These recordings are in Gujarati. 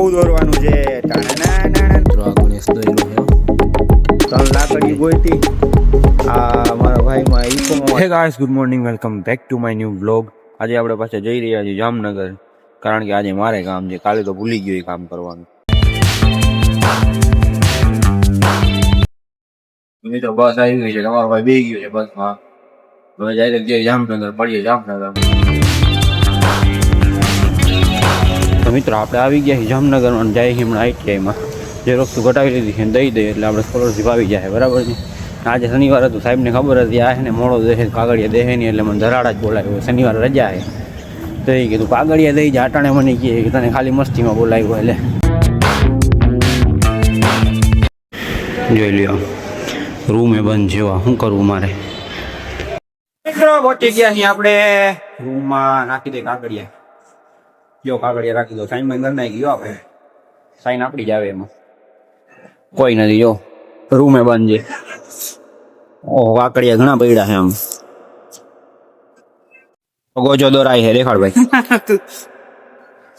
આવું દોરવાનું છે. ગણેશ દોર્યો છે. 3 લાકડી ગોઈતી. આ મારા ભાઈમાં ઈકોમાં. Hey guys, good morning, welcome back to my new vlog. આજે આપણે પાછા જઈ રહ્યા છીએ જામનગર, કારણ કે આજે મારે કામ છે. કાલે તો ભૂલી ગયો એ કામ કરવાનું. તો બસ આવી ગઈ છે, તમારો ભાઈ બેસી ગયો છે બસમાં. હવે ડાયરેક્ટ જઈએ જામનગર, મળીએ જામનગર. તો મિત્રો આપણે આવી ગયા છીએ જામનગર અને જઈએ હમણાં આઈટીઆઈમાં જે વસ્તુ ઘટાવી લીધી છે દઈ દઈએ એટલે આપણે સ્કોલરશીપ આવી જાય. બરાબર છે. આજે શનિવાર હતું, સાહેબને ખબર હતી આ ને મોડો દેહે કાગળિયા દેહે નહીં, એટલે મને ધરાડા જ બોલાવ્યો. શનિવાર રજા છે તો એ કીધું કાગળિયા દઈ જાય. અટાણે મને કહે કે તને ખાલી મસ્તીમાં બોલાવ્યો. એટલે જોઈ લ્યો, રૂમે બંધ જેવા શું કરવું મારે. મિત્રો પહોંચી ગયા છીએ આપણે રૂમમાં. નાખી દે કાગળિયા. જો કાગળિયા રાખી દો. સાઈન બંધ નાખી ગયો આપણે. સાઈન આપડી જ આવે એમાં. કોઈ નથી. જો રૂમે બંધ છે. ઓહો, કાકડિયા ઘણા પડ્યા છે. આમ ગોજો દોરાય છે. દેખાડ ભાઈ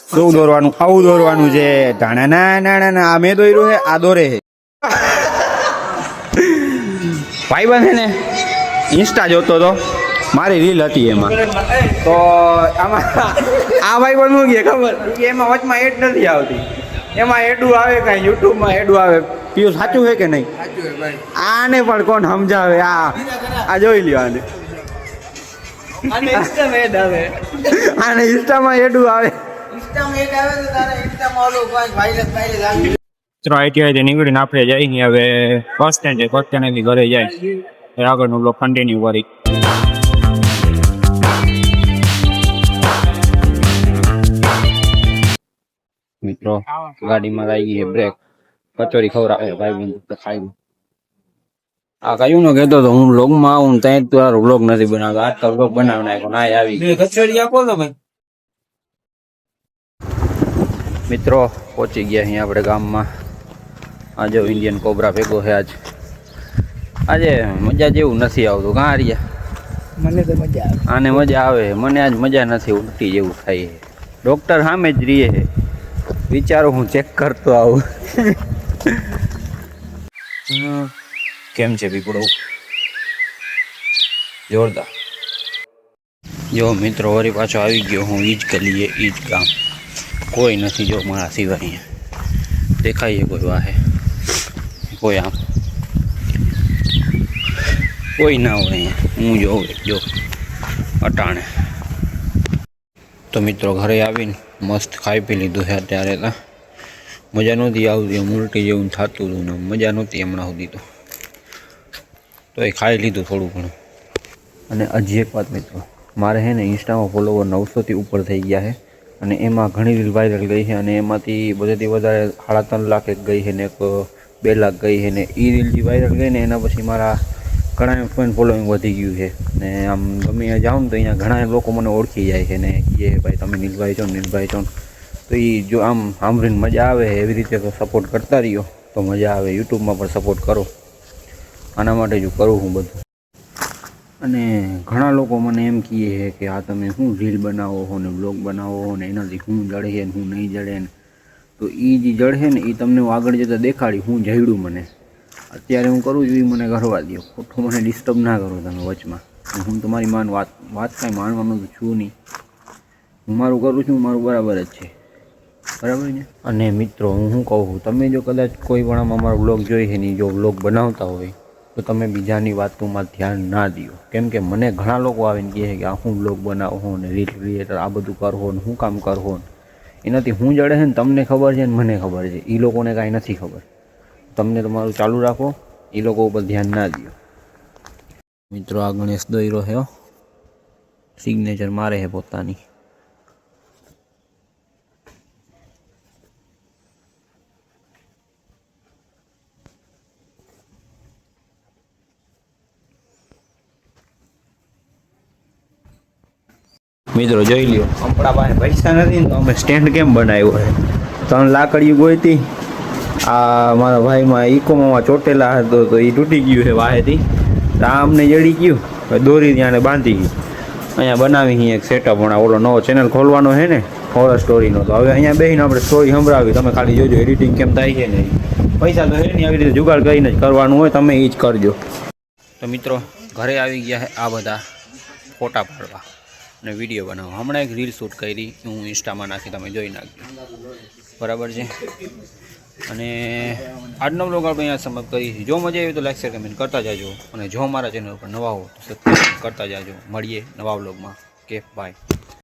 શું દોરવાનું? આવું દોરવાનું છે. ના ના ના, આ મેં દોર્યું છે, આ દોરે છે. ભાઈ બંધ છે ને, ઇન્સ્ટા જોતો તો મારી રીલ હતી એમાં, તો આમાં આ ભાઈ બંધ શું કહે ખબર? એમાં વચમાં એડ નથી આવતી. એમાં એડું આવે કાંઈ, યુટ્યુબમાં એડું આવે. પીયું સાચું છે કે નહીં? આને પણ કોણ સમજાવે? આ જોઈ લ્યો. આને ઇન્સ્ટામાં એડું આવે. આઈટીઆઈ નીકળીને આપણે જઈએ હવે બસ સ્ટેન્ડ છે. બસ સ્ટેન્ડથી ઘરે જાય આગળનો બ્લોક કન્ટિન્યુ કરી. મિત્રો ગાડીમાં લાગી ગઈ બ્રેક. કચોરી ખવડાવે ભાઈ બંધ ખાઈ. આ કયું નો કહેતો તો હું વ્લોગમાં આવું ત્યાં જ તારો વ્લોગ નથી બનાવતો. આજ તો વ્લોગ બનાવી નાખ્યો. ના આવી કચોરી આપો તો ભાઈ. મિત્રો પહોંચી ગયા અહીંયા આપણે ગામમાં. આજે ઇન્ડિયન કોબરા ભેગો છે. આજે મજા જેવું નથી આવતું. કાં રહ્યા? મને તો મજા આવે. આને મજા આવે, મને આજ મજા નથી. ઉલટી જેવું થાય. ડોક્ટર સામે જ રહીએ. વિચારો હું ચેક કરતો આવું. કેમ છે પીપળો? જોરદાર. જો મિત્રો વળી પાછો આવી ગયો હું. ઈ જ ગલીએ, ઈ જ કામ. કોઈ નથી જો મારા સિવાય. અહીંયા દેખાઈએ કોઈ વાહે, કોઈ આમ કોઈ ના હોય અહીંયા. હું જોઉં જો અટાણે. તો મિત્રો ઘરે આવીને મસ્ત ખાઈ પી લીધું છે. અત્યારે તો મજા નહોતી આવતી. ઉલટી જેવું થતું હતું ને મજા નહોતી હમણાં સુધી. તો એ ખાઈ લીધું થોડું ઘણું. અને હજી એક વાત મિત્રો, મારે છે ને ઇન્સ્ટામાં ફોલોવર 900થી ઉપર થઈ ગયા છે. અને એમાં ઘણી રીલ વાયરલ ગઈ છે. અને એમાંથી બધેથી વધારે 3.5 લાખ એક ગઈ છે ને એક 2 લાખ ગઈ છે. ને એ રીલ જે વાયરલ ગઈ ને એના પછી મારા ઘણા ફેન ફોલોઈંગ વધી ગયું છે. ને આમ ગમે ત્યાં જાઉં ને તો અહીંયા ઘણા લોકો મને ઓળખી જાય છે ને કે ભાઈ તમે નીલભાઈ છો નીલભાઈ છો. તો એ જો આમ સાંભળીને મજા આવે. એવી રીતે તો સપોર્ટ કરતા રહ્યો તો મજા આવે. યુટ્યુબમાં પણ સપોર્ટ કરો. આના માટે જો કરું હું બધું. અને ઘણા લોકો મને એમ કહે છે કે આ તમે શું રીલ બનાવો છો ને બ્લોગ બનાવો છો ને એનાથી શું જડે છે ને શું નહીં જડે ને. તો એ જે જડે ને એ તમને હું આગળ જતાં દેખાડી હું જડ્યું. મને અત્યારે હું કરું છું એ મને કરવા દો. ખોટું મને ડિસ્ટર્બ ના કરો તમે વચમાં. હું તમારી વાત કાંઈ માનવાનું તો છું નહીં. હું મારું કરું છું, મારું બરાબર જ છે. બરાબર ને? અને મિત્રો હું શું કહું છું, તમે જો કદાચ કોઈ પણ આમાં અમારો બ્લોગ જોઈ છે ને જો બ્લોગ બનાવતા હોય તો તમે બીજાની વાતોમાં ધ્યાન ના દો. કેમ કે મને ઘણા લોકો આવીને કહે છે કે આ હું બ્લોગ બનાવો હો ને રીલ ક્રિએટર આ બધું કરવો ને હું કામ કરવો ને. એનાથી હું જડે છે ને તમને ખબર છે ને મને ખબર છે. એ લોકોને કાંઈ નથી ખબર. તમને તમારું ચાલુ રાખો, એ લોકો ઉપર ધ્યાન ના દો. મિત્રો આ ગણેશ દોર્યો છે. સિગ્નેચર મારે છે પોતાની. મિત્રો જોઈ લ્યો, આપણા પાસે પૈસા નથી ને તો અમે સ્ટેન્ડ કેમ બનાવ્યો છે. 3 લાકડીઓ ગોઈતી. આ મારા ભાઈમાં ઈકોમાં ચોટેલા હતો તો એ તૂટી ગયું છે વાહેથી. આ અમને જડી ગયું, દોરી ત્યાં બાંધી ગઈ. અહીંયા બનાવી એક સેટઅપ. હમણાં ઓલો નવો ચેનલ ખોલવાનો છે ને હોરર સ્ટોરીનો. તો હવે અહીંયા બેસીને આપણે સ્ટોરી સંભળાવી, તમે ખાલી જોજો એડિટિંગ કેમ થાય છે ને. પૈસા તો હે નહીં, આવી રીતે જુગાડ કરીને જ કરવાનું હોય, તમે એ જ કરજો. તો મિત્રો ઘરે આવી ગયા છે આ બધા ફોટા પાડવા અને વિડીયો બનાવવા. હમણાં એક રીલ શૂટ કરી, હું ઇન્સ્ટામાં નાખી, તમે જોઈ નાખજો. બરાબર છે. અને આજનો બ્લોગ આપણે અહીંયા સમાપ્ત કરીએ. જો મજા આવી તો લાઈક શેર કમેન્ટ કરતા જાજો, અને જો મારા ચેનલ પર નવા હો તો સબસ્ક્રાઈબ કરતા જાજો. મળીએ નવા બ્લોગમાં. કે બાય.